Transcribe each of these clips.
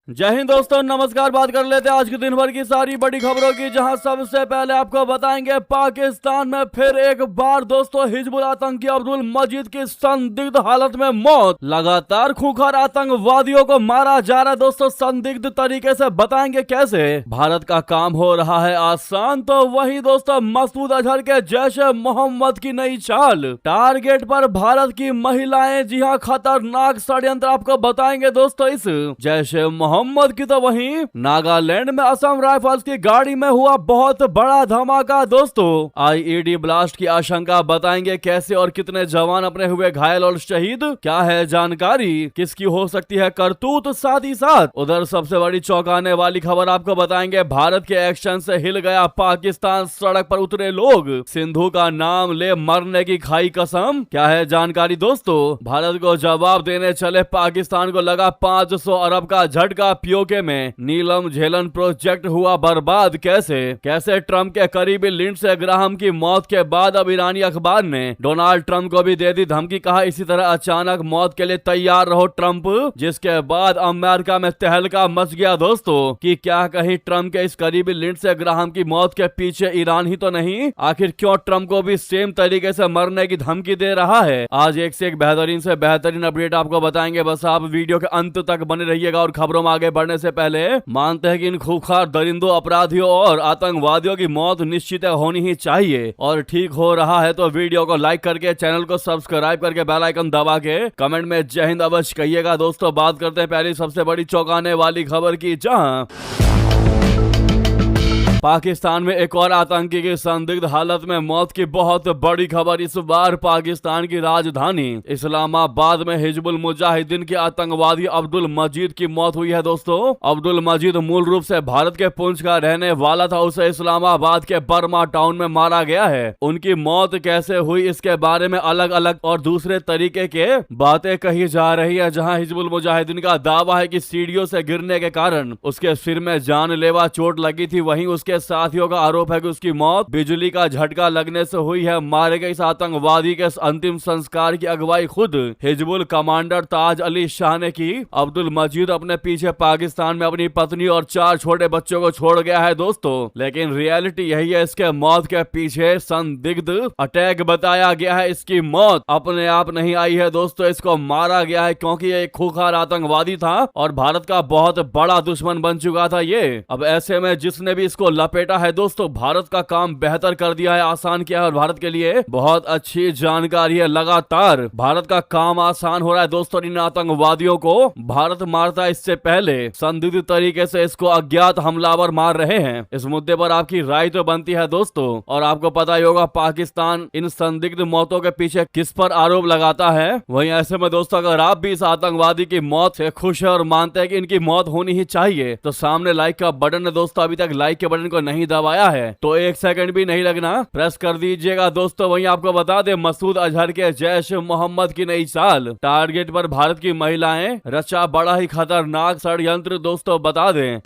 जय हिंद दोस्तों, नमस्कार। बात कर लेते हैं आज के दिन भर की सारी बड़ी खबरों की, जहां सबसे पहले आपको बताएंगे पाकिस्तान में फिर एक बार दोस्तों हिजबुल आतंकी अब्दुल मजीद की संदिग्ध हालत में मौत। लगातार खूंखार आतंकवादियों को मारा जा रहा है दोस्तों, संदिग्ध तरीके से बताएंगे कैसे। भारत का काम हो रहा है आसान, तो वही दोस्तों मसूद अजहर के जैश ए मोहम्मद की नई चाल। टारगेट पर भारत की महिलाएं, जी हाँ, खतरनाक षड्यंत्र आपको बताएंगे दोस्तों इस जैश ए मोहम्मद की। तो वहीं नागालैंड में असम राइफल्स की गाड़ी में हुआ बहुत बड़ा धमाका दोस्तों। आईईडी ब्लास्ट की आशंका बताएंगे कैसे और कितने जवान अपने हुए घायल और शहीद, क्या है जानकारी, किसकी हो सकती है करतूत। साथ ही साथ उधर सबसे बड़ी चौंकाने वाली खबर आपको बताएंगे, भारत के एक्शन से हिल गया पाकिस्तान, सड़क पर उतरे लोग, सिंधु का नाम ले मरने की खाई कसम। क्या है जानकारी दोस्तों। भारत को जवाब देने चले पाकिस्तान को लगा 500 अरब का झटका। पीओके में नीलम झेलन प्रोजेक्ट हुआ बर्बाद कैसे। कैसे ट्रंप के करीबी लिंडसे ग्राहम की मौत के बाद अब ईरानी अखबार ने डोनाल्ड ट्रंप को भी दे दी धमकी, कहा इसी तरह अचानक मौत के लिए तैयार रहो ट्रंप। जिसके बाद अमेरिका में तहलका मच गया दोस्तों कि क्या कहीं ट्रंप के इस करीबी लिंडसे ग्राहम की मौत के पीछे ईरान ही तो नहीं। आखिर क्यों ट्रंप को भी सेम तरीके से मरने की धमकी दे रहा है। आज एक से एक बेहतरीन से बेहतरीन अपडेट आपको बताएंगे, बस आप वीडियो के अंत तक बने रहिएगा। और खबरों में आगे बढ़ने से पहले मानते हैं कि इन खूंखार दरिंदों, अपराधियों और आतंकवादियों की मौत निश्चित होनी ही चाहिए। और ठीक हो रहा है तो वीडियो को लाइक करके, चैनल को सब्सक्राइब करके, बेल आइकन दबा के कमेंट में जय हिंद अवश्य कहिएगा दोस्तों। बात करते हैं पहली सबसे बड़ी चौंकाने वाली खबर की, जहां पाकिस्तान में एक और आतंकी की संदिग्ध हालत में मौत की बहुत बड़ी खबर। इस बार पाकिस्तान की राजधानी इस्लामाबाद में हिजबुल मुजाहिदीन के आतंकवादी अब्दुल मजीद की मौत हुई है दोस्तों। अब्दुल मजीद मूल रूप से भारत के पुंछ का रहने वाला था, उसे इस्लामाबाद के बर्मा टाउन में मारा गया है। उनकी मौत कैसे हुई इसके बारे में अलग अलग और दूसरे तरीके के बातें कही जा रही है। जहां हिजबुल मुजाहिदीन का दावा है कि सीढ़ियों से गिरने के कारण उसके सिर में जानलेवा चोट लगी थी, वहीं उसके साथियों का आरोप है कि उसकी मौत बिजली का झटका लगने से हुई है। मारे गए इस आतंकवादी के अंतिम संस्कार की अगुवाई खुद हिजबुल कमांडर ताज अली शाह ने की। अब्दुल मजीद अपने पीछे पाकिस्तान में अपनी पत्नी और 4 छोटे बच्चों को छोड़ गया है दोस्तों, लेकिन रियलिटी यही है, इसके मौत के पीछे संदिग्ध अटैक बताया गया है। इसकी मौत अपने आप नहीं आई है दोस्तों, इसको मारा गया है क्योंकि ये एक खूंखार आतंकवादी था और भारत का बहुत बड़ा दुश्मन बन चुका था ये। अब ऐसे में जिसने भी इसको लपेटा है दोस्तों, भारत का काम बेहतर कर दिया है, आसान किया है और भारत के लिए बहुत अच्छी जानकारी है। लगातार भारत का काम आसान हो रहा है दोस्तों। इन आतंकवादियों को भारत मारता है, इससे पहले संदिग्ध तरीके से इसको अज्ञात हमलावर मार रहे हैं। इस मुद्दे पर आपकी राय तो बनती है दोस्तों। और आपको पता ही होगा पाकिस्तान इन संदिग्ध मौतों के पीछे किस पर आरोप लगाता है। वहीं ऐसे में दोस्तों अगर आप भी इस आतंकवादी की मौत से खुश है और मानते हैं कि इनकी मौत होनी ही चाहिए, तो सामने लाइक का बटन है दोस्तों, अभी तक लाइक के बटन को नहीं दबाया है तो 1 सेकंड भी नहीं लगना, प्रेस कर दीजिएगा दोस्तों। वहीं आपको बता दें, मसूद अजहर के जैश मोहम्मद की नई चाल, टारगेट पर भारत की महिलाएं, रचा बड़ा ही खतरनाक षड्यंत्र दोस्तों। बता दें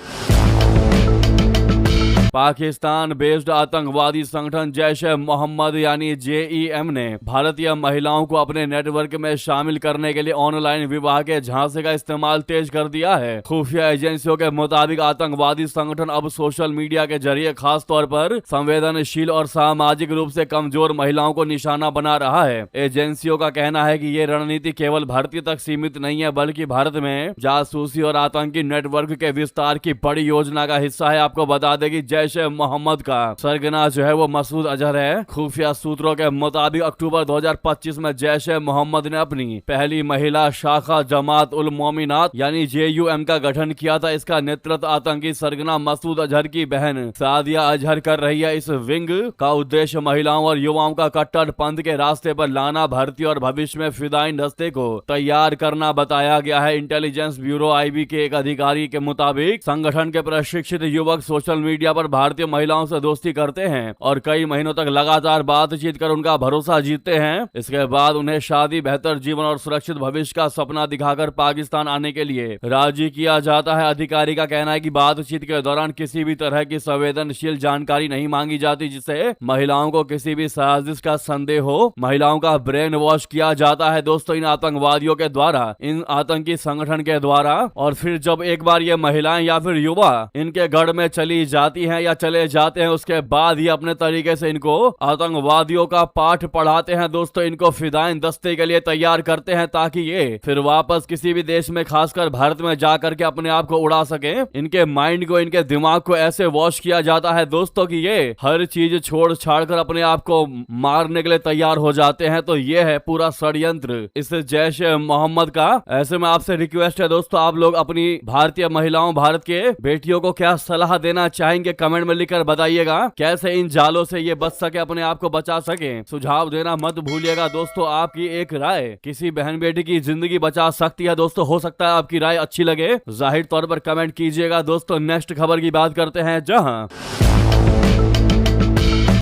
पाकिस्तान बेस्ड आतंकवादी संगठन जैश ए मोहम्मद यानी जेईएम ने भारतीय महिलाओं को अपने नेटवर्क में शामिल करने के लिए ऑनलाइन विवाह के झांसे का इस्तेमाल तेज कर दिया है। खुफिया एजेंसियों के मुताबिक आतंकवादी संगठन अब सोशल मीडिया के जरिए खास तौर पर संवेदनशील और सामाजिक रूप से कमजोर महिलाओं को निशाना बना रहा है। एजेंसियों का कहना है कि ये रणनीति केवल भर्ती तक सीमित नहीं है, बल्कि भारत में जासूसी और आतंकी नेटवर्क के विस्तार की बड़ी योजना का हिस्सा है। आपको बता दें कि जैश ए मोहम्मद का सरगना जो है वो मसूद अजहर है। खुफिया सूत्रों के मुताबिक अक्टूबर 2025 में जैश ए मोहम्मद ने अपनी पहली महिला शाखा जमात उल मोमिनात यानी जेयूएम का गठन किया था। इसका नेतृत्व आतंकी सरगना मसूद अजहर की बहन सादिया अजहर कर रही है। इस विंग का उद्देश्य महिलाओं और युवाओं का कट्टरपंथ के रास्ते पर लाना, भर्ती और भविष्य में फिदायीन दस्ते को तैयार करना बताया गया है। इंटेलिजेंस ब्यूरो आईबी के एक अधिकारी के मुताबिक संगठन के प्रशिक्षित युवक सोशल मीडिया पर भारतीय महिलाओं से दोस्ती करते हैं और कई महीनों तक लगातार बातचीत कर उनका भरोसा जीतते हैं। इसके बाद उन्हें शादी, बेहतर जीवन और सुरक्षित भविष्य का सपना दिखाकर पाकिस्तान आने के लिए राजी किया जाता है। अधिकारी का कहना है कि बातचीत के दौरान किसी भी तरह की संवेदनशील जानकारी नहीं मांगी जाती जिससे महिलाओं को किसी भी साजिश का संदेह हो। महिलाओं का ब्रेन वॉश किया जाता है दोस्तों इन आतंकवादियों के द्वारा, इन आतंकी संगठन के द्वारा। और फिर जब एक बार ये महिलाएं या फिर युवा इनके गढ़ में चली जाती हैं या चले जाते हैं, उसके बाद ही अपने तरीके से इनको आतंकवादियों का पाठ पढ़ाते हैं दोस्तों। इनको फिदाइन दस्ते के लिए तैयार करते हैं ताकि ये फिर वापस किसी भी देश में, खासकर भारत में जाकर के अपने आप को उड़ा सके। इनके माइंड को, इनके दिमाग को ऐसे वॉश किया जाता है दोस्तों कि ये हर चीज छोड़ छाड़ कर अपने आप को मारने के लिए तैयार हो जाते हैं। तो ये है पूरा षड्यंत्र इस जैश ए मोहम्मद का। ऐसे में आपसे रिक्वेस्ट है दोस्तों, आप लोग अपनी भारतीय महिलाओं, भारत के बेटियों को क्या सलाह देना चाहेंगे कमेंट में लिखकर बताइएगा। कैसे इन जालों से ये बच सके, अपने आप को बचा सके। सुझाव देना मत भूलिएगा दोस्तों। आपकी एक राय किसी बहन बेटी की जिंदगी बचा सकती है दोस्तों। हो सकता है आपकी राय अच्छी लगे, जाहिर तौर पर कमेंट कीजिएगा दोस्तों। नेक्स्ट खबर की बात करते हैं, जहां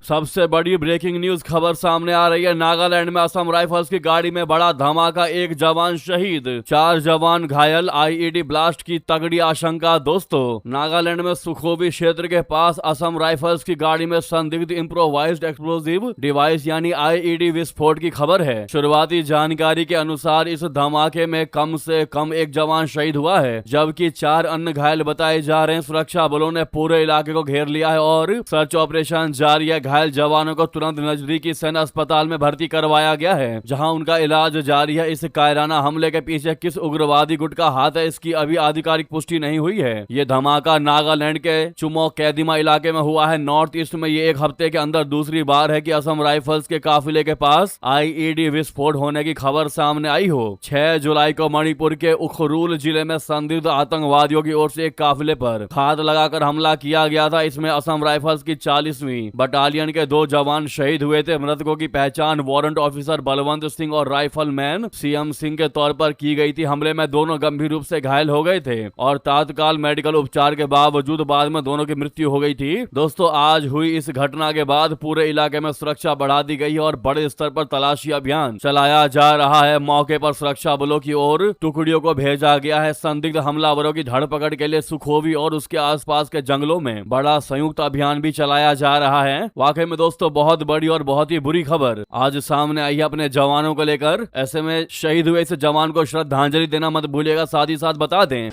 सबसे बड़ी ब्रेकिंग न्यूज खबर सामने आ रही है। नागालैंड में असम राइफल्स की गाड़ी में बड़ा धमाका, एक जवान शहीद, 4 जवान घायल, आईईडी ब्लास्ट की तगड़ी आशंका दोस्तों। नागालैंड में सुखोवी क्षेत्र के पास असम राइफल्स की गाड़ी में संदिग्ध इम्प्रोवाइज्ड एक्सप्लोजिव डिवाइस यानी आईईडी विस्फोट की खबर है। शुरुआती जानकारी के अनुसार इस धमाके में कम से कम एक जवान शहीद हुआ है, जबकि 4 अन्य घायल बताए जा रहे हैं। सुरक्षा बलों ने पूरे इलाके को घेर लिया है और सर्च ऑपरेशन जारी है। घायल जवानों को तुरंत नजदीकी सैन्य अस्पताल में भर्ती करवाया गया है, जहां उनका इलाज जारी है। इस कायराना हमले के पीछे किस उग्रवादी गुट का हाथ है, इसकी अभी आधिकारिक पुष्टि नहीं हुई है। ये धमाका नागालैंड के चुमो कैदिमा इलाके में हुआ है। नॉर्थ ईस्ट में ये एक हफ्ते के अंदर दूसरी बार है कि असम राइफल्स के काफिले के पास आईईडी विस्फोट होने की खबर सामने आई हो। 6 जुलाई को मणिपुर के उखरूल जिले में संदिग्ध आतंकवादियों की ओर से एक काफिले पर खाद लगाकर हमला किया गया था। इसमें असम राइफल्स की 40वीं बटालियन के 2 जवान शहीद हुए थे। मृतकों की पहचान वारंट ऑफिसर बलवंत सिंह और राइफलमैन सीएम सिंह के तौर पर की गई थी। हमले में दोनों गंभीर रूप से घायल हो गए थे और तत्काल मेडिकल उपचार के बावजूद बाद में दोनों की मृत्यु हो गई थी। दोस्तों, आज हुई इस घटना के बाद पूरे इलाके में सुरक्षा बढ़ा दी गई है और बड़े स्तर पर तलाशी अभियान चलाया जा रहा है। मौके पर सुरक्षा बलों की ओर टुकड़ियों को भेजा गया है। संदिग्ध हमलावरों की धरपकड़ के लिए सुखोवी और उसके आसपास के जंगलों में बड़ा संयुक्त अभियान भी चलाया जा रहा है। वाकई में दोस्तों बहुत बड़ी और बहुत ही बुरी खबर आज सामने आई है अपने जवानों को लेकर। ऐसे में शहीद हुए इस जवान को श्रद्धांजलि देना मत भूलिएगा। साथ ही साथ बता दें,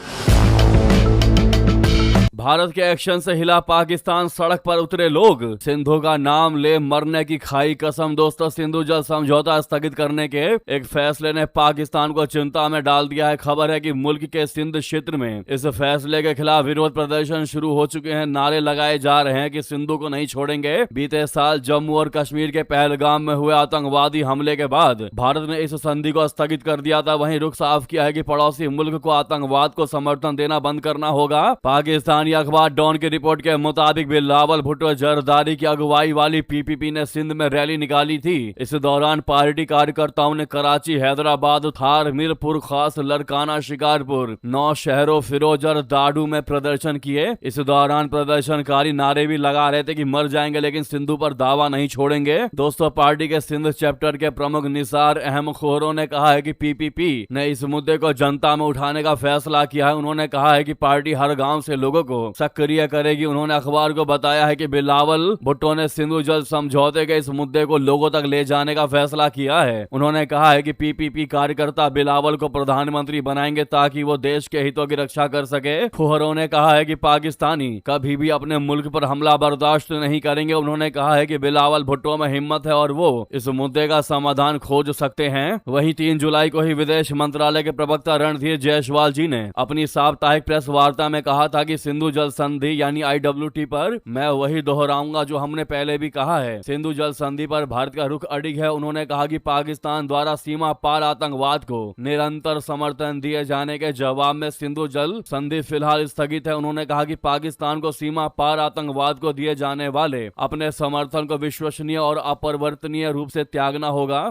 भारत के एक्शन से हिला पाकिस्तान, सड़क पर उतरे लोग। सिंधु का नाम ले मरने की खाई कसम। दोस्तों, सिंधु जल समझौता स्थगित करने के एक फैसले ने पाकिस्तान को चिंता में डाल दिया है। खबर है कि मुल्क के सिंध क्षेत्र में इस फैसले के खिलाफ विरोध प्रदर्शन शुरू हो चुके हैं। नारे लगाए जा रहे हैं कि सिंधु को नहीं छोड़ेंगे। बीते साल जम्मू और कश्मीर के पहलगाम में हुए आतंकवादी हमले के बाद भारत ने इस संधि को स्थगित कर दिया था। वहीं रुख साफ किया है कि पड़ोसी मुल्क को आतंकवाद को समर्थन देना बंद करना होगा। पाकिस्तान अखबार डॉन की रिपोर्ट के मुताबिक बिलावल भुट्टो जरदारी की अगुवाई वाली पीपीपी ने सिंध में रैली निकाली थी। इस दौरान पार्टी कार्यकर्ताओं ने कराची, हैदराबाद, थार, मीरपुर खास, लड़काना, शिकारपुर, 9 शहरों फिरोज और दाडू में प्रदर्शन किए। इस दौरान प्रदर्शनकारी नारे भी लगा रहे थे कि मर जाएंगे लेकिन सिंधु पर दावा नहीं छोड़ेंगे। दोस्तों, पार्टी के सिंध चैप्टर के प्रमुख निसार अहम खोरो ने कहा है कि पीपीपी ने इस मुद्दे को जनता में उठाने का फैसला किया है। उन्होंने कहा है कि पार्टी हर गाँव से लोगों को सक्रिय करेगी। उन्होंने अखबार को बताया है कि बिलावल भुट्टो ने सिंधु जल समझौते के इस मुद्दे को लोगों तक ले जाने का फैसला किया है। उन्होंने कहा है कि पीपीपी कार्यकर्ता बिलावल को प्रधानमंत्री बनाएंगे ताकि वो देश के हितों की रक्षा कर सके। खोहरों ने कहा है कि पाकिस्तानी कभी भी अपने मुल्क पर हमला बर्दाश्त नहीं करेंगे। उन्होंने कहा है कि बिलावल भुट्टो में हिम्मत है और वो इस मुद्दे का समाधान खोज सकते हैं। वहीं 3 जुलाई को ही विदेश मंत्रालय के प्रवक्ता रणधीर जायसवाल जी ने अपनी साप्ताहिक प्रेस वार्ता में कहा था कि सिंधु जल संधि यानी IWT पर मैं वही दोहराऊंगा जो हमने पहले भी कहा है। सिंधु जल संधि पर भारत का रुख अडिग है। उन्होंने कहा कि पाकिस्तान द्वारा सीमा पार आतंकवाद को निरंतर समर्थन दिए जाने के जवाब में सिंधु जल संधि फिलहाल स्थगित है। उन्होंने कहा कि पाकिस्तान को सीमा पार आतंकवाद को दिए जाने वाले अपने समर्थन को विश्वसनीय और अपरिवर्तनीय रूप से त्यागना होगा।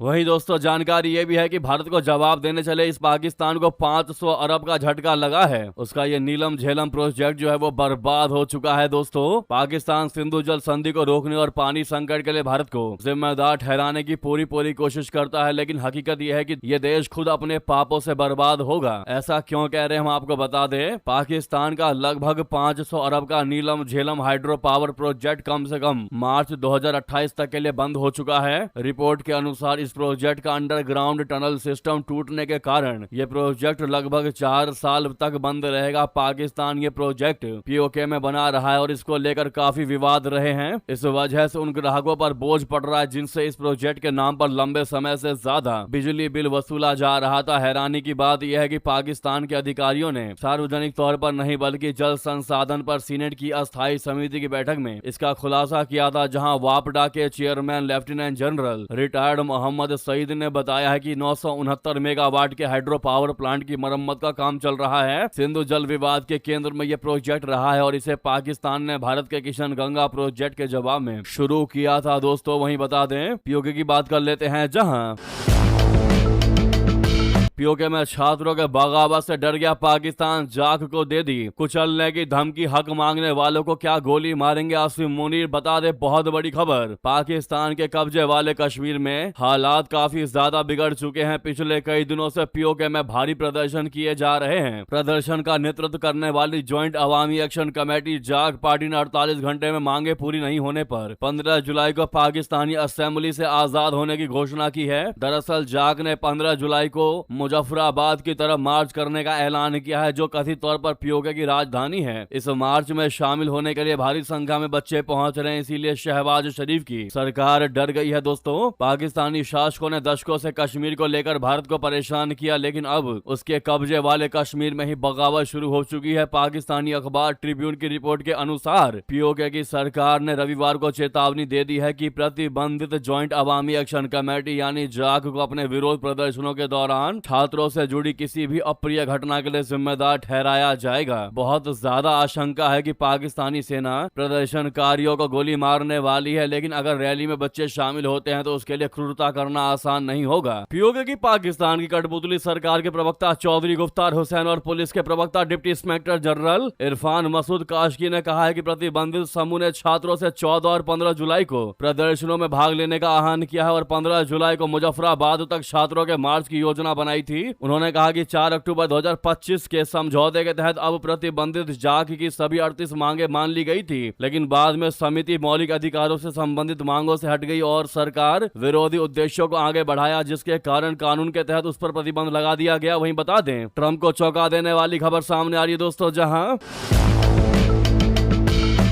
वहीं दोस्तों जानकारी ये भी है कि भारत को जवाब देने चले इस पाकिस्तान को 500 अरब का झटका लगा है। उसका ये नीलम झेलम प्रोजेक्ट जो है वो बर्बाद हो चुका है। दोस्तों पाकिस्तान सिंधु जल संधि को रोकने और पानी संकट के लिए भारत को जिम्मेदार ठहराने की पूरी कोशिश करता है, लेकिन हकीकत यह है कि ये देश खुद अपने पापों से बर्बाद होगा। ऐसा क्यों कह रहे हैं हम आपको बता दें। पाकिस्तान का लगभग 500 अरब का नीलम झेलम हाइड्रो पावर प्रोजेक्ट कम से कम मार्च 2028 तक के लिए बंद हो चुका है। रिपोर्ट के अनुसार इस प्रोजेक्ट का अंडरग्राउंड टनल सिस्टम टूटने के कारण ये प्रोजेक्ट लगभग 4 साल तक बंद रहेगा। पाकिस्तान ये प्रोजेक्ट पीओके में बना रहा है और इसको लेकर काफी विवाद रहे हैं। इस वजह से उन ग्राहकों पर बोझ पड़ रहा है जिनसे इस प्रोजेक्ट के नाम पर लंबे समय से ज्यादा बिजली बिल वसूला जा रहा था। हैरानी की बात यह है कि पाकिस्तान के अधिकारियों ने सार्वजनिक तौर पर नहीं बल्कि जल संसाधन पर सीनेट की अस्थायी समिति की बैठक में इसका खुलासा किया था, जहां वापडा के chairman lieutenant general retired Mohammad Saeed ने बताया है कि 969 मेगावाट के हाइड्रो पावर प्लांट की मरम्मत का काम चल रहा है। सिंधु जल विवाद के केंद्र में यह प्रोजेक्ट रहा है और इसे पाकिस्तान ने भारत के किशन गंगा प्रोजेक्ट के जवाब में शुरू किया था। दोस्तों वहीं बता दें पीओके की बात कर लेते हैं, जहां पीओके में छात्रों के बगावत से डर गया पाकिस्तान, जाख को दे दी कुचलने की धमकी, हक मांगने वालों को क्या गोली मारेंगे आसिम मुनीर। बता दे बहुत बड़ी खबर, पाकिस्तान के कब्जे वाले कश्मीर में हालात काफी ज्यादा बिगड़ चुके हैं। पिछले कई दिनों से पीओके में भारी प्रदर्शन किए जा रहे हैं। प्रदर्शन का नेतृत्व करने वाली ज्वाइंट अवामी एक्शन कमेटी जाग पार्टी ने 48 घंटे में मांगे पूरी नहीं होने पर 15 जुलाई को पाकिस्तानी असेंबली से आजाद होने की घोषणा की है। दरअसल जाग ने 15 जुलाई को मुजफ्फराबाद की तरफ मार्च करने का ऐलान किया है, जो कथित तौर पर पीओके की राजधानी है। इस मार्च में शामिल होने के लिए भारी संख्या में बच्चे पहुंच रहे हैं, इसीलिए शहबाज शरीफ की सरकार डर गई है। दोस्तों पाकिस्तानी शासकों ने दशकों से कश्मीर को लेकर भारत को परेशान किया, लेकिन अब उसके कब्जे वाले कश्मीर में ही बगावत शुरू हो चुकी है। पाकिस्तानी अखबार ट्रिब्यून की रिपोर्ट के अनुसार पीओके की सरकार ने रविवार को चेतावनी दे दी है कि प्रतिबंधित ज्वाइंट अवामी एक्शन कमेटी यानी जाग को अपने विरोध प्रदर्शनों के दौरान छात्रों से जुड़ी किसी भी अप्रिय घटना के लिए जिम्मेदार ठहराया जाएगा। बहुत ज्यादा आशंका है कि पाकिस्तानी सेना प्रदर्शनकारियों को गोली मारने वाली है, लेकिन अगर रैली में बच्चे शामिल होते हैं तो उसके लिए क्रूरता करना आसान नहीं होगा। पीओके की पाकिस्तान की कठपुतली सरकार के प्रवक्ता चौधरी गुफ्तार हुसैन और पुलिस के प्रवक्ता deputy inspector general Irfan Masood Kashki ने कहा है कि प्रतिबंधित समूह ने छात्रों से 14 और 15 जुलाई को प्रदर्शनों में भाग लेने का आह्वान किया है और 15 जुलाई को मुजफ्फराबाद तक छात्रों के मार्च की योजना बनाई थी। उन्होंने कहा कि 4 अक्टूबर 2025 के समझौते के तहत अब प्रतिबंधित जाग की सभी 38 मांगे मान ली गई थी, लेकिन बाद में समिति मौलिक अधिकारों से संबंधित मांगों से हट गई और सरकार विरोधी उद्देश्यों को आगे बढ़ाया, जिसके कारण कानून के तहत उस पर प्रतिबंध लगा दिया गया। वहीं बता दें ट्रंप को चौंका देने वाली खबर सामने आ रही है दोस्तों, जहां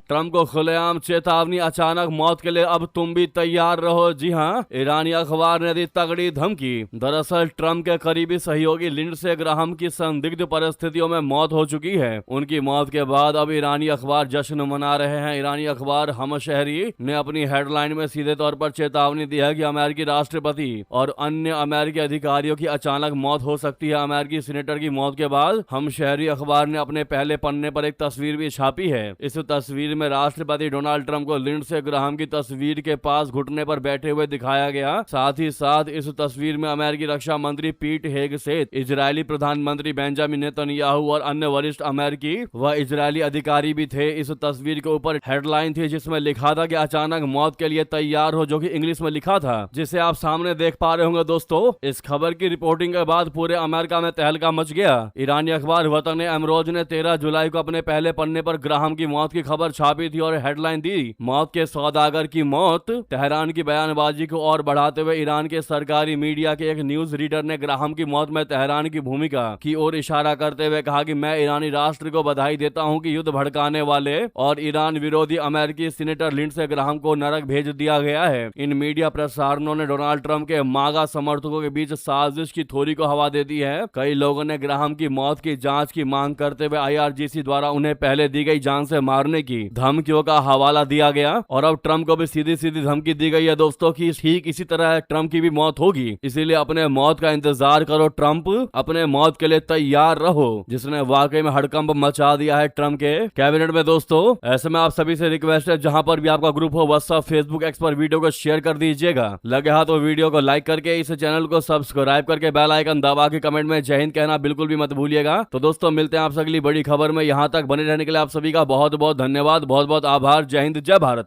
ट्रंप को खुलेआम चेतावनी, अचानक मौत के लिए अब तुम भी तैयार रहो। जी हां, ईरानी अखबार ने दी तगड़ी धमकी। दरअसल ट्रंप के करीबी सहयोगी लिंडसे ग्राहम की संदिग्ध परिस्थितियों में मौत हो चुकी है। उनकी मौत के बाद अब ईरानी अखबार जश्न मना रहे हैं। ईरानी अखबार हमशहरी ने अपनी हेडलाइन में सीधे तौर पर चेतावनी दी है कि अमेरिकी राष्ट्रपति और अन्य अमेरिकी अधिकारियों की अचानक मौत हो सकती है। अमेरिकी सीनेटर की मौत के बाद हमशहरी अखबार ने अपने पहले पन्ने पर एक तस्वीर भी छापी है। इस तस्वीर में राष्ट्रपति डोनाल्ड ट्रंप को लिंडसे ग्राहम की तस्वीर के पास घुटने पर बैठे हुए दिखाया गया। साथ ही साथ इस तस्वीर में अमेरिकी रक्षा मंत्री पीट हेगसेथ, इजरायली प्रधानमंत्री बेंजामिन नेतन्याहू और अन्य वरिष्ठ अमेरिकी व इजरायली अधिकारी भी थे। इस तस्वीर के ऊपर हेडलाइन थी जिसमें लिखा था कि अचानक मौत के लिए तैयार हो, जो कि इंग्लिश में लिखा था, जिसे आप सामने देख पा रहे होंगे। दोस्तों इस खबर की रिपोर्टिंग के बाद पूरे अमेरिका में तहलका मच गया। ईरानी अखबार वतन अमरोज ने 13 जुलाई को अपने पहले पन्ने पर ग्राहम की मौत की खबर छापी थी और हेडलाइन दी, मौत के सौदागर की मौत। तेहरान की बयानबाजी को और बढ़ाते हुए ईरान के सरकारी मीडिया के एक न्यूज रीडर ने ग्राहम की मौत में तेहरान की भूमिका की ओर इशारा करते हुए कहा कि मैं ईरानी राष्ट्र को बधाई देता हूं कि युद्ध भड़काने वाले और ईरान विरोधी अमेरिकी सीनेटर लिंडसे ग्राहम को नरक भेज दिया गया है। इन मीडिया प्रसारणों ने डोनाल्ड ट्रंप के मागा समर्थकों के बीच साजिश की थोड़ी को हवा दे दी है। कई लोगों ने ग्राहम की मौत की जांच की मांग करते हुए IRGC द्वारा उन्हें पहले दी गई जान से मारने की धमकियों का हवाला दिया गया और अब ट्रम्प को भी सीधी सीधी धमकी दी गई है दोस्तों की ठीक इसी तरह ट्रम्प की भी मौत होगी, इसीलिए अपने मौत का इंतजार करो ट्रम्प, अपने मौत के लिए तैयार रहो, जिसने वाकई में हड़कंप मचा दिया है ट्रम्प के कैबिनेट में दोस्तों। ऐसे में आप सभी से रिक्वेस्ट है जहां पर भी आपका ग्रुप हो व्हाट्सएप फेसबुक एक्स पर वीडियो को शेयर कर दीजिएगा, लगे हाथ तो वीडियो को लाइक करके इस चैनल को सब्सक्राइब करके बेल आइकन दबा के कमेंट में जय हिंद कहना बिल्कुल भी मत भूलिएगा। तो दोस्तों मिलते हैं आपसे अगली बड़ी खबर में, यहां तक बने रहने के लिए आप सभी का बहुत बहुत धन्यवाद, बहुत बहुत आभार। जय हिंद, जय भारत।